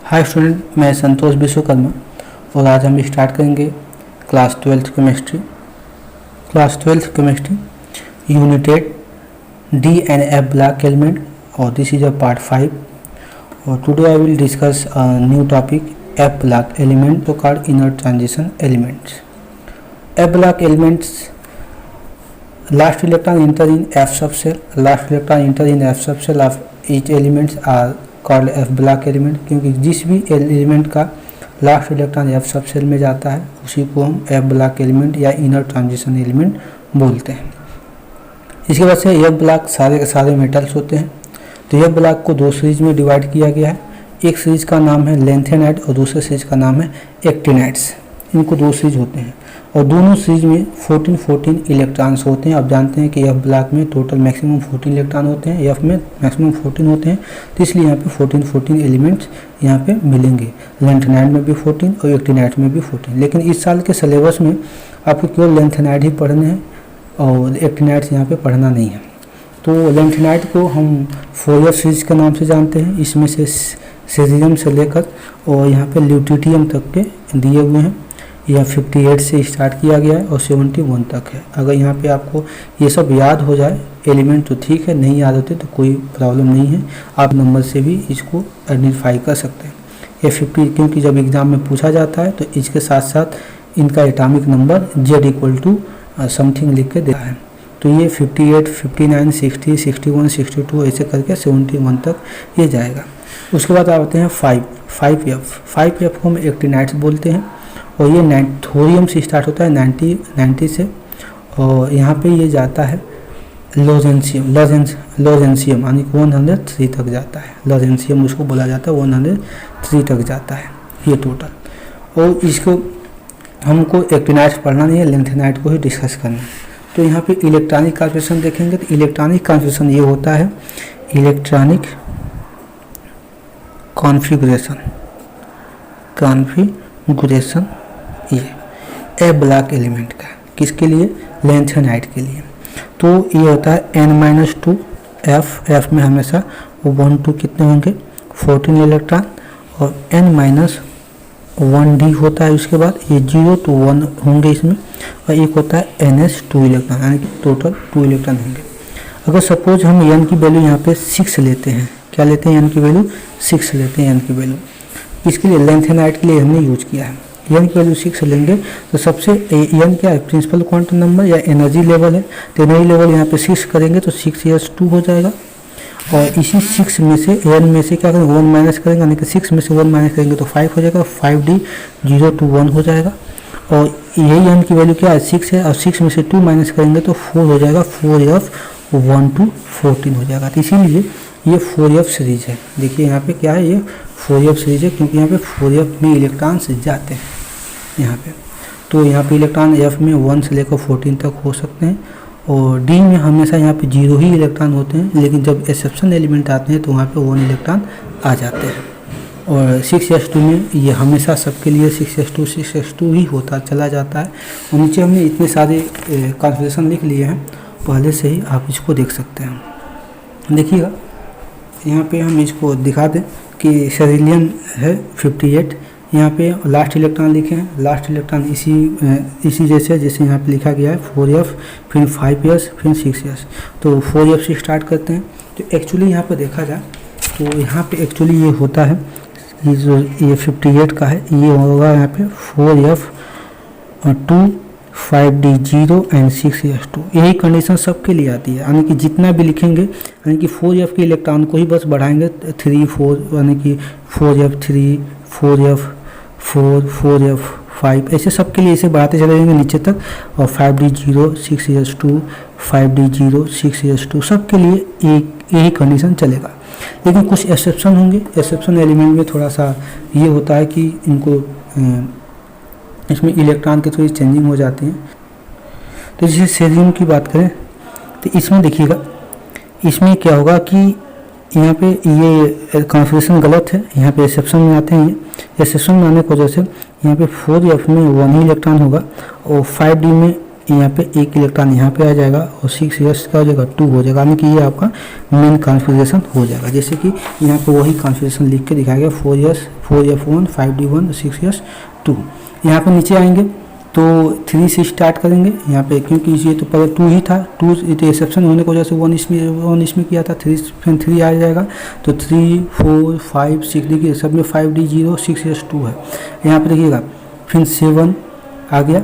Hi student, मैं संतोष विश्वकर्मा और आज हम स्टार्ट करेंगे class 12th chemistry united D and F block element और दिस इज अ पार्ट 5 और today I will discuss a new topic F block element तो called inner transition elements. F block elements last electron enter in F subshell of each elements are called F block element. क्योंकि जिस भी element का last electron F subshell में जाता है उसी को हम F ब्लॉक एलिमेंट या इनर ट्रांजिशन एलिमेंट बोलते हैं. इसके बाद से F ब्लॉक सारे के सारे मेटल्स होते हैं. तो F ब्लॉक को दो सीरीज में डिवाइड किया गया है. एक सीरीज का नाम है लेंथेनाइड और दूसरे सीरीज का नाम है एक्टिनाइड्स. इनको दो सीरीज होते हैं और दोनों सीरीज में 14 इलेक्ट्रॉन्स होते हैं. आप जानते हैं कि एफ ब्लॉक में टोटल मैक्सिमम 14 इलेक्ट्रॉन होते हैं, एफ में मैक्सिमम 14 होते हैं. तो इसलिए यहाँ पे 14 एलिमेंट्स यहाँ पे मिलेंगे. लेंथेनाइड में भी 14 और एक्टिनाइड में भी 14. लेकिन इस साल के सिलेबस में आपको केवल लेंथेनाइड ही पढ़ने हैं और एक्टिनाइड्स यहाँ पे पढ़ना नहीं है. तो लेंथेनाइड को हम 4F सीरीज के नाम से जानते हैं. इसमें से सीरियम से लेकर और यहाँ पे ल्यूटिटियम तक के दिए हुए हैं. यह 58 से स्टार्ट किया गया है और 71 तक है. अगर यहाँ पे आपको ये सब याद हो जाए एलिमेंट तो ठीक है, नहीं याद होते तो कोई प्रॉब्लम नहीं है. आप नंबर से भी इसको आइडेंटिफाई कर सकते हैं. ये 50 क्योंकि जब एग्ज़ाम में पूछा जाता है तो इसके साथ साथ इनका एटॉमिक नंबर Z = समथिंग लिख के देता है. तो ये 58, 59, 60, 61, 62 ऐसे करके 71 तक ये जाएगा. उसके बाद आते हैं 5F को हम एक्टिनाइड्स बोलते हैं और ये थोरियम से स्टार्ट होता है 90 से और यहाँ पे ये जाता है लॉजेंशियम यानी 103 तक जाता है. लॉजेंशियम उसको बोला जाता है, 103 तक जाता है ये टोटल. और इसको हमको एक्टिनाइड्स पढ़ना नहीं है, लेंथेनाइड को ही डिस्कस करना है. तो यहाँ पे इलेक्ट्रॉनिक कॉन्फ़िगरेशन देखेंगे तो इलेक्ट्रॉनिक कॉन्फ़िगरेशन ये होता है इलेक्ट्रॉनिक कॉन्फ़िगरेशन ये ए ब्लॉक एलिमेंट का किसके लिए, लेंथेनाइड के लिए. तो ये होता है n-2 F में हमेशा 1 2 कितने होंगे 14 इलेक्ट्रॉन और n-1d होता है. उसके बाद ये 0 to 1 होंगे इसमें और एक होता है ns 2 इलेक्ट्रॉन यानी कि टोटल 2 इलेक्ट्रॉन होंगे. अगर सपोज हम n की वैल्यू यहाँ पे 6 लेते हैं, क्या लेते हैं n की वैल्यू 6 लेते हैं. n की वैल्यू इसके लिए लेंथेनाइड के लिए हमने यूज किया है. n की वैल्यू 6 लेंगे तो सबसे n क्या है, प्रिंसिपल क्वांटम नंबर या एनर्जी लेवल है. तो एनर्जी लेवल यहाँ पे 6 करेंगे तो 6s2 हो जाएगा. और इसी 6 में से n में से क्या करेंगे 1 माइनस करेंगे यानी कि 6 में से 1 माइनस करेंगे तो 5 हो जाएगा. 5d 0 to 1 हो जाएगा. और यही n की वैल्यू क्या है 6 है और 6 में से 2 माइनस करेंगे तो 4 हो जाएगा. 4f 1 to 14 हो जाएगा. तो इसीलिए ये 4F सीरीज है. देखिए यहाँ पे क्या है, ये 4F सीरीज है क्योंकि यहाँ पे 4F में इलेक्ट्रॉन्स जाते हैं यहाँ पे. तो यहाँ पे इलेक्ट्रॉन F में 1 से लेकर 14 तक हो सकते हैं और D में हमेशा यहाँ पे 0 ही इलेक्ट्रॉन होते हैं. लेकिन जब एक्सेप्शन एलिमेंट आते हैं तो वहाँ पे 1 इलेक्ट्रॉन आ जाते हैं. और 6s2 में ये हमेशा सबके लिए 6s2 ही होता चला जाता है. और नीचे हमने इतने सारे कॉन्फ़िगरेशन लिख लिए हैं पहले से ही, आप इसको देख सकते हैं. देखिएगा यहाँ पे हम इसको दिखा दें कि सेरिलियम है 58. यहाँ पे लास्ट इलेक्ट्रॉन लिखे हैं. लास्ट इलेक्ट्रॉन इसी जैसे यहाँ पे लिखा गया है 4F फिर 5s फिर 6s. तो 4F से स्टार्ट करते हैं. तो एक्चुअली यहाँ पे देखा जाए तो यहाँ पे एक्चुअली ये होता है ये 58 का है, ये होगा यहाँ पे 4F 2 5d 0 एंड 6s2. यही कंडीशन सबके लिए आती है यानी कि जितना भी लिखेंगे यानी कि 4F के इलेक्ट्रॉन को ही बस बढ़ाएंगे 3 4 यानी कि 4F 3 4F 4 4F 5 ऐसे सबके लिए इसे बढ़ाते चले जाएंगे नीचे तक. और 5d 0 6s2 5d 0 6s2 सबके लिए यही कंडीशन चलेगा. लेकिन कुछ एक्सेप्शन होंगे. एक्सेप्शन एलिमेंट में थोड़ा सा ये होता है कि इनको इसमें इलेक्ट्रॉन की थोड़ी चेंजिंग हो जाती है. तो जैसे सेरियम की बात करें तो इसमें देखिएगा इसमें क्या होगा कि यहाँ पे ये कॉन्फ़िगरेशन गलत है. यहाँ पे एक्सेप्शन में आते हैं. ये एक्सेप्शन में आने की वजह से यहाँ पे 4F में 1 ही इलेक्ट्रॉन होगा और 5d में यहाँ पे एक इलेक्ट्रॉन यहाँ पे आ जाएगा और 6s का हो जाएगा 2 हो जाएगा, यानी कि ये आपका मेन कॉन्फ़िगरेशन हो जाएगा। जैसे कि यहाँ पे वही कॉन्फ़िगरेशन लिख के दिखाया गया 4s 4f1 5d1 6s 2। यहाँ पे नीचे आएंगे तो 3 से स्टार्ट करेंगे यहाँ पे, क्योंकि ये तो पहले 2 ही था, 2 तो एक्सेप्शन होने की वजह से 1 इसमें किया था, 3 फिर 3 आ जाएगा तो 3 4 5 6 देखिए सब में 5d0 6s 2 है। यहाँ पे देखिएगा फिर 7 आ गया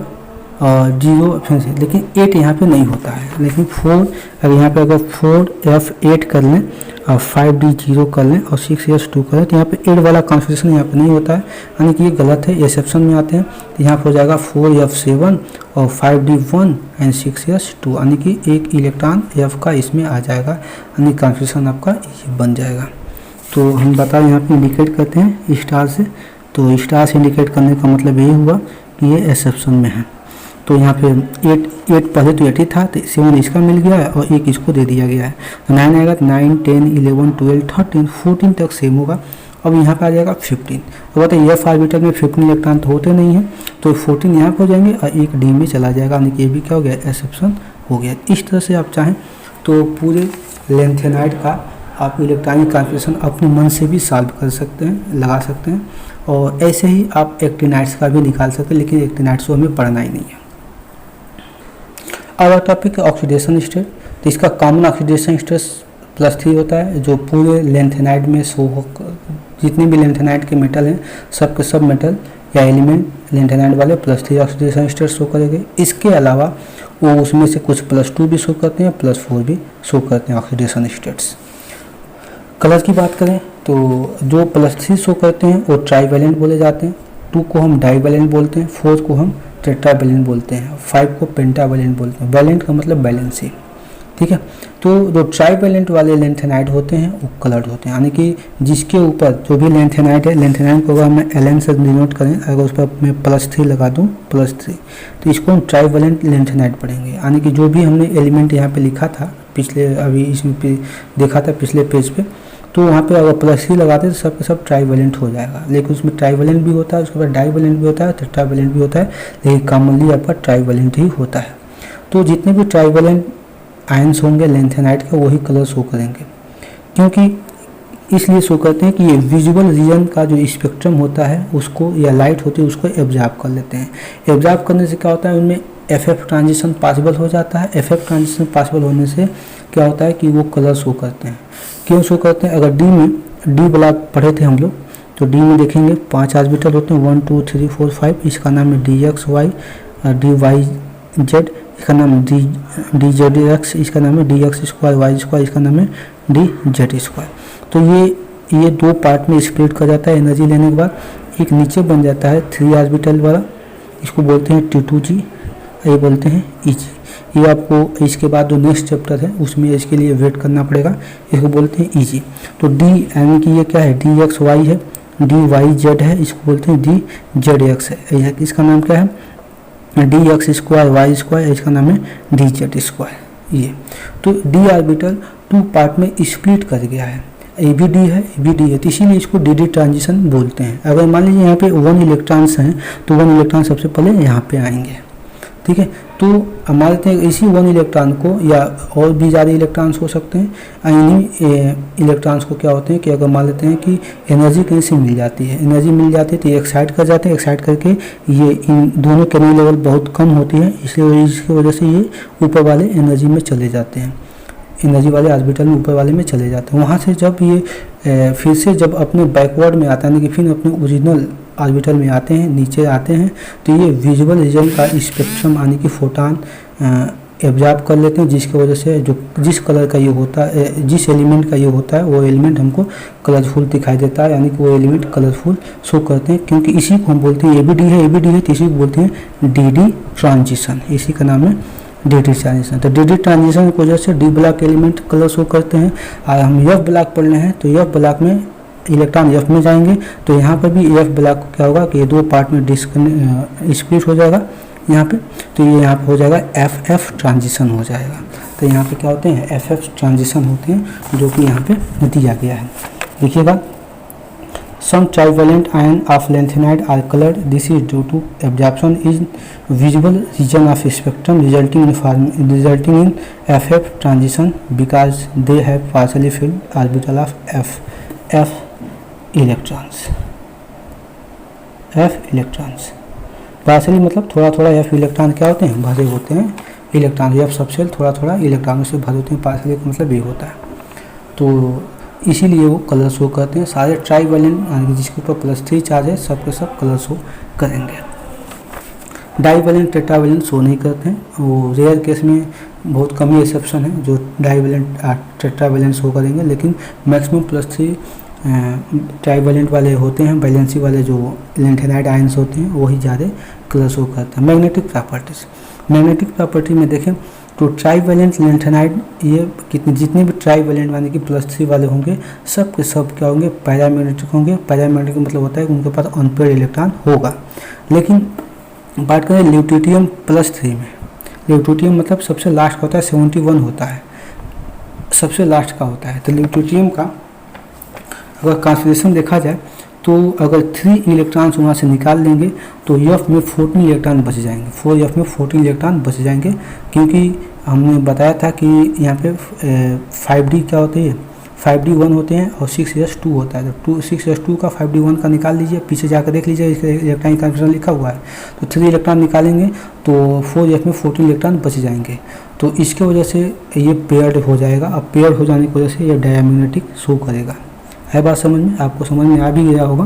और 0 फिर से, लेकिन 8 यहाँ पे नहीं होता है। लेकिन 4 अगर यहाँ पे अगर 4f8 कर लें और 5d0 कर लें और 6s 2 कर लें तो यहाँ पे 8 वाला कॉन्फ़िगरेशन यहाँ पे नहीं होता है, यानी कि ये गलत है, एक्सेप्शन में आते हैं। तो यहाँ पर हो जाएगा 4f7 और 5d1 एंड 6s 2, यानी कि एक इलेक्ट्रॉन f का इसमें आ जाएगा, यानी कॉन्फ़िगरेशन आपका ये बन जाएगा। तो हम बताएं यहाँ पे इंडिकेट करते हैं स्टार से, तो स्टार से इंडिकेट करने का मतलब यही हुआ कि ये एक्सेप्शन में है। तो यहाँ पे 8 पहले तो 8 ही था, तो 7 इसका मिल गया है और 1 इसको दे दिया गया है, तो 9 आएगा, 9 10 11 12 13 14 तक सेम होगा। अब यहाँ पे आ जाएगा 15, तो बताइए एफ ऑर्बिटल में 15 इलेक्ट्रॉन तो होते नहीं हैं, तो 14 यहाँ पे हो जाएंगे और एक डी में चला जाएगा, यानी कि ये भी क्या हो गया, एक्सेप्शन हो गया। इस तरह से आप चाहें तो पूरे लेंथेनाइड का आप इलेक्ट्रॉनिक कॉन्फ़िगरेशन अपने मन से भी सॉल्व कर सकते हैं, लगा सकते हैं, और ऐसे ही आप एक्टिनाइड्स का भी निकाल सकते हैं, लेकिन एक्टिनाइड्स को हमें पढ़ना ही नहीं है। अब टॉपिक ऑक्सीडेशन स्टेट, तो इसका कॉमन ऑक्सीडेशन स्टेट +3 होता है, जो पूरे लेंथेनाइड में जितने भी लेंथेनाइड के मेटल हैं सब के सब मेटल या एलिमेंट लेंथेनाइड वाले +3 ऑक्सीडेशन स्टेट शो करेंगे। इसके अलावा वो उसमें से कुछ +2 भी शो करते हैं, +4 भी शो करते हैं ऑक्सीडेशन स्टेट्स। कलर की बात करें तो जो +3 शो करते हैं वो ट्राईवैलेंट बोले जाते हैं, 2 को हम डाईवैलेंट बोलते हैं, 4 को हम टेट्रावैलेंट बोलते हैं, 5 को पेंटावैलेंट बोलते हैं। वैलेंट का मतलब बैलेंसी, ठीक है। तो जो ट्राईवैलेंट वाले लेंथेनाइड होते हैं वो कलर्ड होते हैं, यानी कि जिसके ऊपर जो भी लेंथेनाइड है, लेंथेनाइड को अगर मैं Ln से डिनोट करें, अगर उस पर मैं +3 लगा दूं +3, तो इसको हम ट्राईवैलेंट लेंथेनाइड पढ़ेंगे। यानी कि जो भी हमने एलिमेंट यहाँ पे लिखा था पिछले, अभी इसमें देखा था पिछले पेज पे, तो वहाँ पे अगर +3 लगाते तो सब के सब ट्राईवैलेंट हो जाएगा। लेकिन उसमें ट्राईवैलेंट भी होता है, उसके बाद डाईवैलेंट भी होता है, टेट्रावैलेंट भी होता है, लेकिन कॉमनली आपका ट्राईवैलेंट ही होता है। तो जितने भी ट्राईवैलेंट आयंस होंगे लेंथेनाइड के वही कलर शो करेंगे, क्योंकि इसलिए शो करते हैं कि ये विजुअल रीजन का जो स्पेक्ट्रम होता है उसको, या लाइट होती है उसको एब्जॉर्ब कर लेते हैं। एब्जॉर्ब करने से क्या होता है, उनमें FF ट्रांजिशन पॉसिबल हो जाता है। FF ट्रांजिशन पॉसिबल होने से क्या होता है कि वो कलर शो करते हैं। क्यों शो करते हैं, अगर डी में डी ब्लॉक पढ़े थे हम लोग, तो डी में देखेंगे 5 ऑर्बिटल होते हैं, 1 2 3 4 5, इसका नाम है DXY, DYZ, इसका नाम है DZX, इसका नाम है DX2 Y2, इसका नाम है DZ2। तो ये 2 पार्ट में स्प्लिट कर जाता है एनर्जी लेने के बाद। एक नीचे बन जाता है 3 ऑर्बिटल वाला, इसको बोलते हैं T2G, ये बोलते हैं EG। ये आपको इसके बाद जो नेक्स्ट चैप्टर है उसमें इसके लिए वेट करना पड़ेगा, इसको बोलते हैं EG। तो D यानी कि ये क्या है, DXY है, DYZ है, इसको बोलते हैं DZX है, इसका नाम क्या है, DX2 Y2, इसका नाम है DZ2। ये तो D ऑर्बिटल 2 पार्ट में स्प्लिट कर गया है, ए भी डी है, ए भी डी है, तो इसीलिए इसको डी ट्रांजिशन बोलते हैं। अगर मान लीजिए यहाँ पे 1 इलेक्ट्रॉन्स हैं तो 1 इलेक्ट्रॉन सबसे पहले यहाँ पे आएंगे, ठीक है। तो मान लेते हैं इसी 1 इलेक्ट्रॉन को, या और भी ज़्यादा इलेक्ट्रॉन्स हो सकते हैं, इन्हीं इलेक्ट्रॉन्स को क्या होते हैं कि अगर मान लेते हैं कि एनर्जी कहीं से मिल जाती है, एनर्जी मिल जाती है तो ये एक्साइट कर जाते हैं, एक्साइट करके ये इन दोनों के एनर्जी लेवल बहुत कम होती है, इसलिए इसकी वजह से ये ऊपर वाले एनर्जी में चले जाते हैं, एनर्जी वाले ऑर्बिटल में ऊपर वाले में चले जाते हैं। वहाँ से जब ये फिर से जब अपने बैकवर्ड में आता है, यानी कि फिर अपने ओरिजिनल ऑर्बिटल में आते हैं, नीचे आते हैं, तो ये विजुअल रीजन का स्पेक्ट्रम यानी कि फोटॉन एब्जॉर्ब कर लेते हैं, जिसकी वजह से जो जिस कलर का ये होता है, जिस एलिमेंट का ये होता है, वो एलिमेंट हमको कलरफुल दिखाई देता है, यानी कि वो एलिमेंट कलरफुल शो करते हैं। क्योंकि इसी को हम बोलते हैं ABD है, ABD है, तो इसी को बोलते हैं DD ट्रांजिशन, इसी का नाम है DD ट्रांजिशन। तो DD ट्रांजिशन की वजह से D block element colour show करते हैं। और हम F ब्लॉक पढ़ रहे हैं तो F ब्लॉक में इलेक्ट्रॉन F में जाएंगे, तो यहाँ पर भी F ब्लॉक क्या होगा कि ये 2 पार्ट में स्प्लिट हो जाएगा यहाँ पे, तो ये यहाँ पे हो जाएगा FF ट्रांजिशन हो जाएगा। तो यहाँ पे क्या होते हैं, FF ट्रांजिशन होते हैं, जो कि यहाँ पे दिया गया है। देखिएगा Some trivalent ion of lanthanide are colored. This is due to absorption in visible region of spectrum, resulting in FF transition because they have partially filled orbital of f electrons. Partially मतलब थोड़ा थोड़ा f electron क्या होते हैं, भरे होते हैं electron. f subshell थोड़ा थोड़ा इलेक्ट्रॉनों से भरे होते हैं। पार्शली का मतलब ये होता है, तो इसीलिए वो कलर शो करते हैं। सारे ट्राईवैलेंट जिसके ऊपर +3 चार्ज है सब के सब कलर शो करेंगे। डाईवैलेंट टेट्रावैलेंट शो नहीं करते हैं, वो रेयर केस में बहुत कम ही एक्सेप्शन है जो डाईवैलेंट टेट्रावैलेंट शो करेंगे, लेकिन मैक्सिमम +3 ट्राईवैलेंट वाले होते हैं। वैलेंसी वाले जो लैंथेनाइड आयंस होते हैं वही ज़्यादा कलर शो करते हैं। मैग्नेटिक प्रॉपर्टी में देखें तो ट्राईवैलेंट लैंथेनाइड ये जितने भी ट्राईवैलेंट यानी कि +3 वाले होंगे सब के सब क्या होंगे, पैरामैग्नेटिक होंगे। पैरामैग्नेटिक मतलब होता है कि उनके पास अनपेयर्ड इलेक्ट्रॉन होगा। लेकिन बात करें ल्यूटिटियम +3 में, ल्यूटिटियम मतलब सबसे लास्ट का होता है, 71 होता है, सबसे लास्ट का होता है। तो ल्यूटिटियम का अगर कॉन्फ़िगरेशन देखा जाए तो अगर 3 इलेक्ट्रॉन्स वहाँ से निकाल लेंगे तो F में 14 इलेक्ट्रॉन बच जाएंगे। 4F में 14 इलेक्ट्रॉन बच जाएंगे, क्योंकि हमने बताया था कि यहाँ पे 5D क्या होती है, 5D1 होते हैं और 6S2 होता है। तो 6S2 का 5D1 का निकाल लीजिए, पीछे जाकर देख लीजिए इसके इलेक्ट्रॉन कॉन्फ़िगरेशन लिखा हुआ है। तो 3 इलेक्ट्रॉन निकालेंगे तो 4F में 14 इलेक्ट्रॉन बच जाएंगे। तो इसके वजह से ये पेयर्ड हो जाएगा। अब पेयर्ड हो जाने की वजह से ये डायमैग्नेटिक शो करेगा। है बात समझ में? आपको समझ में आ भी गया होगा।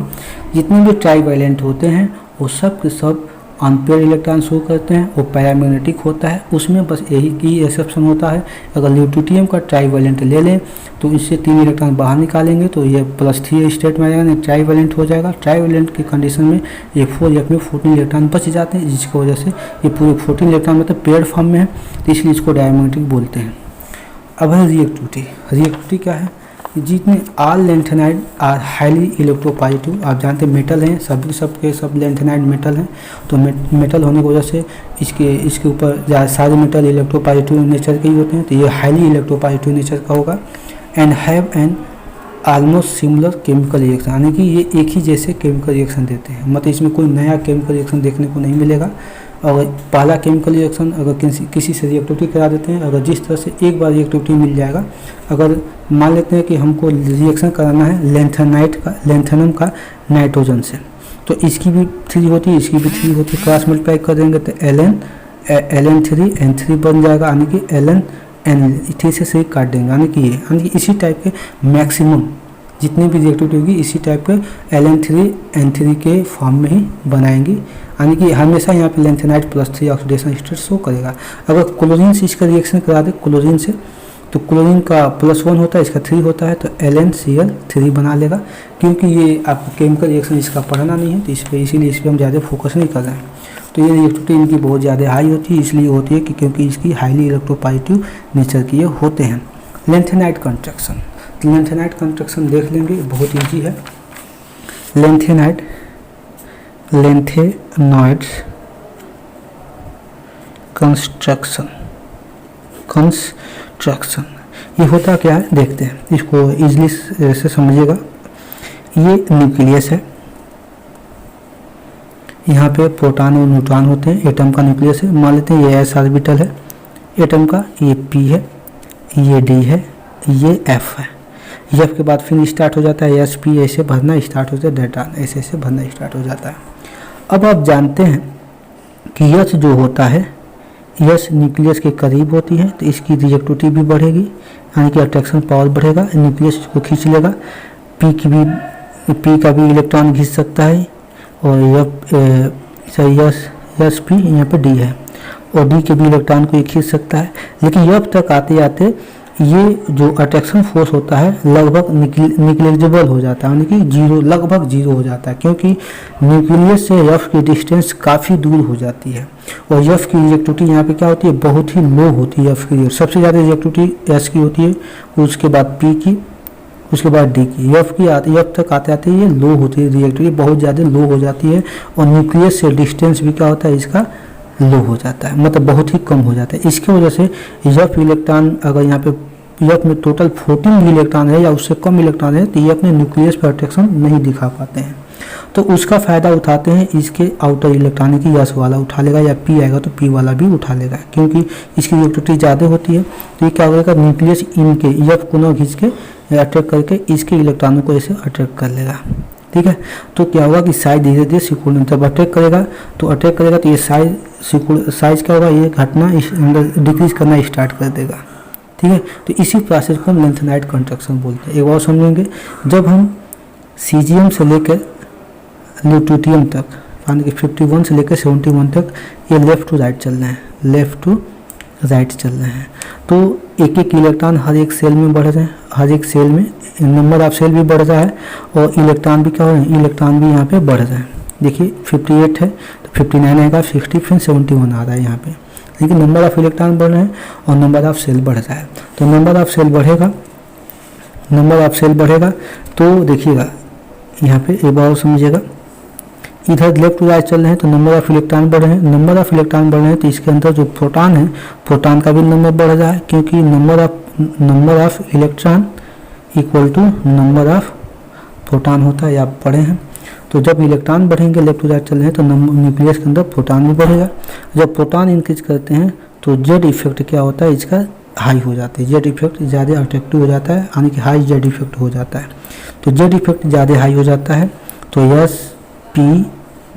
जितने भी ट्राईवैलेंट होते हैं वो सब के सब अनपेयर्ड इलेक्ट्रॉन शो करते हैं, वो पैरामैग्नेटिक होता है। उसमें बस यही की एक्सेप्शन होता है, अगर ल्यूटिटियम का ट्राईवैलेंट ले लें तो इससे 3 इलेक्ट्रॉन बाहर निकालेंगे तो ये +3 स्टेट में आ जाएगा, ट्राईवैलेंट हो जाएगा। ट्राईवैलेंट की कंडीशन में ये 4F में 14 इलेक्ट्रॉन बच जाते हैं, जिसकी वजह से ये पूरे 14 इलेक्ट्रॉन मतलब पेयर्ड फॉर्म में है, तो इसलिए इसको डायमैग्नेटिक बोलते हैं। अब है रिएक्टिविटी क्या है, जितने all lanthanide are highly electropositive. आप जानते हैं मेटल हैं, सब लैंथेनाइड मेटल हैं, तो मेटल होने की वजह से इसके ऊपर ज़्यादा सारे मेटल इलेक्ट्रोपॉजिटिव नेचर के ही होते हैं, तो ये हाईली इलेक्ट्रोपॉजिटिव नेचर का होगा। And have an almost similar chemical reaction, यानी कि ये एक ही जैसे केमिकल रिएक्शन देते हैं, मतलब इसमें कोई नया केमिकल रिएक्शन देखने को नहीं मिलेगा। और पहला केमिकल रिएक्शन अगर किसी से रिएक्टिविटी करा देते हैं, अगर जिस तरह से एक बार रिएक्टिविटी मिल जाएगा, अगर मान लेते हैं कि हमको रिएक्शन कराना है लैंथेनम का नाइट्रोजन से, तो इसकी भी 3 होती है, इसकी भी 3 होती है, क्रॉस मल्टीप्लाई कर देंगे तो Ln3 N3 बन जाएगा, यानी कि Ln N3 से सही काट देंगे, यानी कि इसी टाइप के मैक्सिमम जितनी भी रिएक्टिविटी होगी इसी टाइप के Ln3 N3 के फॉर्म में ही बनाएंगी, यानी कि हमेशा यहाँ पे लैंथेनाइड +3 ऑक्सीडेशन स्टेट शो करेगा। अगर क्लोरीन से इसका रिएक्शन करा दे क्लोरीन से, तो क्लोरीन का +1 होता है, इसका 3 होता है, तो LnCl3 बना लेगा। क्योंकि ये आपको केमिकल रिएक्शन इसका पढ़ना नहीं है तो इसीलिए इस पर हम ज़्यादा फोकस नहीं कर रहे हैं। तो ये रिएक्टिविटी इनकी बहुत ज़्यादा हाई होती है, इसलिए होती है कि क्योंकि इसकी हाईली इलेक्ट्रोपॉजिटिव नेचर के ये होते हैं। लैंथेनाइड कंस्ट्रक्शन, तो लैंथेनाइड कंस्ट्रक्शन देख लेंगे, बहुत ईजी है। लैंथेनाइड कंस्ट्रक्शन ये होता क्या है देखते हैं, इसको इजली से समझिएगा। ये न्यूक्लियस है, यहाँ पे प्रोटॉन और न्यूट्रॉन होते हैं, एटम का न्यूक्लियस है। मान लेते हैं ये s ऑर्बिटल है एटम का, ये p है, ये d है, ये f है। f के बाद फिर स्टार्ट हो जाता है sp, ऐसे भरना स्टार्ट हो जाता है, डाटा ऐसे भरना स्टार्ट हो जाता है। अब आप जानते हैं कि s जो होता है, s न्यूक्लियस के करीब होती है तो इसकी रिएक्टिविटी भी बढ़ेगी, यानी कि अट्रैक्शन पावर बढ़ेगा, न्यूक्लियस इसको खींच लेगा। p का भी इलेक्ट्रॉन खींच सकता है, और sp यहाँ पे d है, और d के भी इलेक्ट्रॉन को ये खींच सकता है। लेकिन f तक आते आते ये जो अट्रैक्शन फोर्स होता है लगभग निग्लेजिबल हो जाता है, यानी कि लगभग जीरो हो जाता है, क्योंकि न्यूक्लियस से f की डिस्टेंस काफ़ी दूर हो जाती है। और f की रिएक्टिविटी यहाँ पे क्या होती है, बहुत ही लो होती है। f की सबसे ज़्यादा रिएक्टिविटी s की होती है, उसके बाद p की, उसके बाद d की। f तक आते आते ये लो होती है, रिएक्टिविटी बहुत ज़्यादा लो हो जाती है, और न्यूक्लियस से डिस्टेंस भी क्या होता है इसका लो हो जाता है, मतलब बहुत ही कम हो जाता है। इसके वजह से f इलेक्ट्रॉन अगर यहाँ पे एफ में टोटल 14 इलेक्ट्रॉन है या उससे कम इलेक्ट्रॉन है तो ये अपने न्यूक्लियस पर अट्रैक्शन नहीं दिखा पाते हैं, तो उसका फ़ायदा उठाते हैं इसके आउटर इलेक्ट्रॉन की यस वाला उठा लेगा, या पी आएगा तो पी वाला भी उठा लेगा, क्योंकि इसकी रिएक्टिविटी ज़्यादा होती है। तो ये क्या करेगा, न्यूक्लियस इनके एफ को ना खींच के अट्रैक्ट करके इसके इलेक्ट्रॉनों को ऐसे अट्रैक्ट कर लेगा। ठीक है, तो क्या होगा कि साइज धीरे धीरे सिकुड़ने, जब अटैक करेगा तो ये साइज क्या होगा, ये घटना इस अंदर डिक्रीज करना स्टार्ट कर देगा। ठीक है, तो इसी प्रोसेस को हम लेंथेनाइट कंट्रैक्शन बोलते हैं। एक बार समझेंगे, जब हम सीजियम से लेकर ल्यूटियम तक यानी कि 51 से लेकर 71 तक ये लेफ़्ट टू राइट चल रहे हैं, लेफ़्ट टू राइट चल रहे हैं, तो एक एक इलेक्ट्रॉन हर एक सेल में बढ़ रहे हैं, हर एक सेल में नंबर ऑफ सेल भी बढ़ रहा है और इलेक्ट्रॉन भी क्या हो रहे हैं, इलेक्ट्रॉन भी यहाँ पे बढ़ रहे हैं। देखिए 58 है तो 59 आएगा, 60 फिर 71 आ रहा है यहाँ पे, लेकिन नंबर ऑफ इलेक्ट्रॉन बढ़ रहे हैं और नंबर ऑफ सेल बढ़ रहा है। तो नंबर ऑफ सेल बढ़ेगा तो देखिएगा यहाँ पे एक बार समझिएगा, इधर लेफ्ट टू राइट चल रहे हैं तो नंबर ऑफ इलेक्ट्रॉन बढ़ रहे हैं, नंबर ऑफ इलेक्ट्रॉन बढ़ रहे हैं तो इसके अंदर जो प्रोटॉन है, प्रोटॉन का भी नंबर बढ़ रहा है, क्योंकि number of electron equal to number of proton होता है, या आप पढ़े हैं। तो जब इलेक्ट्रॉन बढ़ेंगे लेफ्ट टू राइट चल रहे हैं तो न्यूक्लियस के अंदर प्रोटॉन भी बढ़ेगा। जब प्रोटॉन इंक्रीज करते हैं तो जेड इफेक्ट क्या होता है, इसका हाई हो जाता है, जेड इफेक्ट ज़्यादा अट्रैक्टिव हो जाता है, यानी कि हाई जेड इफेक्ट हो जाता है। तो जेड इफेक्ट ज़्यादा हाई हो जाता है तो एस पी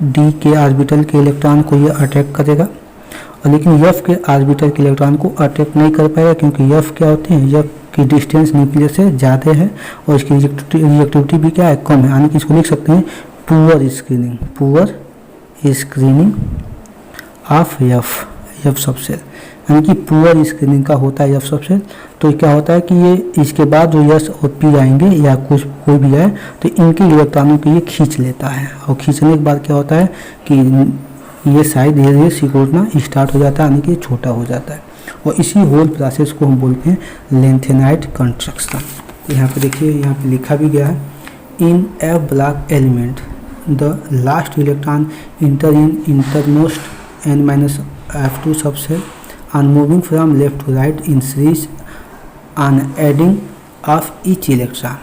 डी के ऑर्बिटल के इलेक्ट्रॉन को ये अट्रैक्ट करेगा, और लेकिन एफ के ऑर्बिटल के इलेक्ट्रॉन को अट्रैक्ट नहीं कर पाएगा, क्योंकि एफ क्या होते हैं, एफ की डिस्टेंस न्यूक्लियस से ज़्यादा है और इसकी रिएक्टिविटी भी क्या है, कम है, यानी कि इसको लिख सकते हैं poor screening of F subshell, यानी कि पुअर स्क्रीनिंग का होता है एफ सबसेल। तो क्या होता है कि ये इसके बाद जो एस और पी आएंगे या कोई भी आए तो इनके इलेक्ट्रॉनों को ये खींच लेता है, और खींचने के बाद क्या होता है कि ये साइज धीरे धीरे सिकुड़ना स्टार्ट हो जाता है, यानी कि छोटा हो जाता है, और इसी होल प्रोसेस को हम बोलते हैं लेंथेनाइट कंट्रैक्शन। यहाँ पे देखिए, यहाँ पे लिखा भी गया है, in F block element the last electron enter in innermost n-f2 subshell and moving from left to right in series on adding of each electron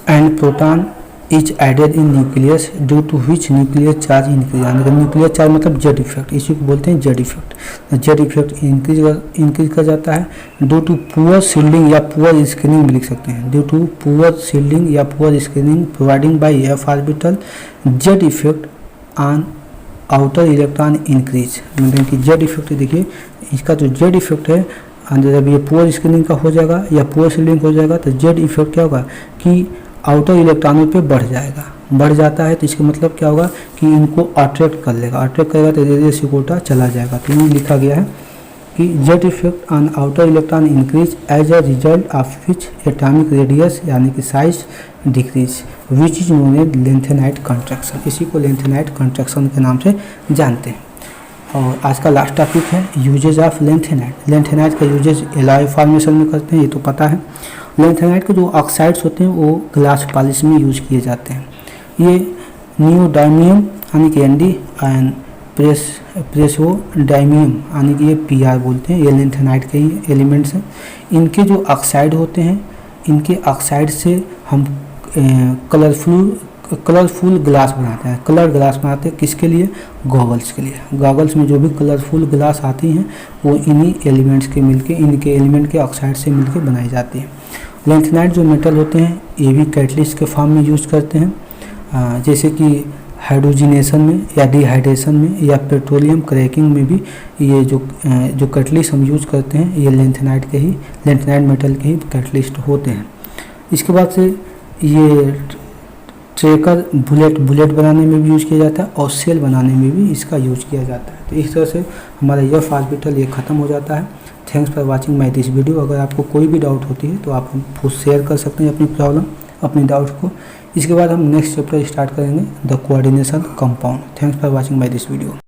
and proton is added in nucleus due to which nucleus charge increase। यानी कि nuclear charge मतलब Z effect, इसी को बोलते हैं Z effect. Z effect increase कर जाता है ड्यू टू पुअर शील्डिंग या पुअर स्क्रीनिंग भी लिख सकते हैं, ड्यू टू पुअर शील्डिंग या poor screening providing by f orbital Z effect on outer electron increase. मतलब कि जेड इफेक्ट देखिए, इसका जो जेड इफेक्ट है जब ये पुअर स्क्रीनिंग का हो जाएगा या पुअर शील्डिंग हो जाएगा तो जेड इफेक्ट क्या होगा कि आउटर इलेक्ट्रॉनों पे बढ़ जाता है, तो इसका मतलब क्या होगा कि इनको अट्रैक्ट कर लेगा, अट्रैक्ट करेगा तो धीरे धीरे सिकुड़ता चला जाएगा। तो ये लिखा गया है कि Z effect on outer electron increase as a result of which atomic radius यानी कि size decrease which is known as lanthanide contraction. इसी को लेंथेनाइट कंट्रैक्शन के नाम से जानते हैं। और आज का लास्ट टॉपिक है यूजेज ऑफ लेंथेनाइट। लेंथेनाइट का यूजेज एलॉय फॉर्मेशन में करते हैं, ये तो पता है। लेंथेनाइट के जो ऑक्साइड्स होते हैं वो ग्लास पॉलिश में यूज किए जाते हैं। ये नियोडाइमियम यानी कि एनडी एंड प्रेसोडाइमियम यानी कि ये पीआर बोलते हैं, ये लेंथेनाइट के ही एलिमेंट्स हैं। इनके जो ऑक्साइड होते हैं, इनके ऑक्साइड से हम कलरफुल ग्लास बनाते हैं, कलर ग्लास बनाते हैं। किसके लिए? गॉगल्स के लिए। गॉगल्स में जो भी कलरफुल ग्लास आती हैं वो इन्हीं एलिमेंट्स के मिलके, इनके एलिमेंट के ऑक्साइड से मिलके बनाई जाती है। लेंथेनाइट जो मेटल होते हैं ये भी कैटलिस्ट के फॉर्म में यूज करते हैं, जैसे कि हाइड्रोजिनेशन में या डिहाइड्रेशन में या पेट्रोलियम क्रैकिंग में भी ये जो कैटलिस्ट हम यूज करते हैं ये लेंथेनाइट मेटल के ही कैटलिस्ट होते हैं। इसके बाद से ये ट्रेकर बुलेट बनाने में भी यूज किया जाता है और सेल बनाने में भी इसका यूज किया जाता है। तो इस तरह से हमारा यह ऑर्बिटल ये ख़त्म हो जाता है। Thanks for watching my this video. अगर आपको कोई भी डाउट होती है तो आप हमको शेयर कर सकते हैं अपनी प्रॉब्लम, अपनी डाउट को। इसके बाद हम नेक्स्ट चैप्टर स्टार्ट करेंगे the coordination compound. Thanks for watching my this video.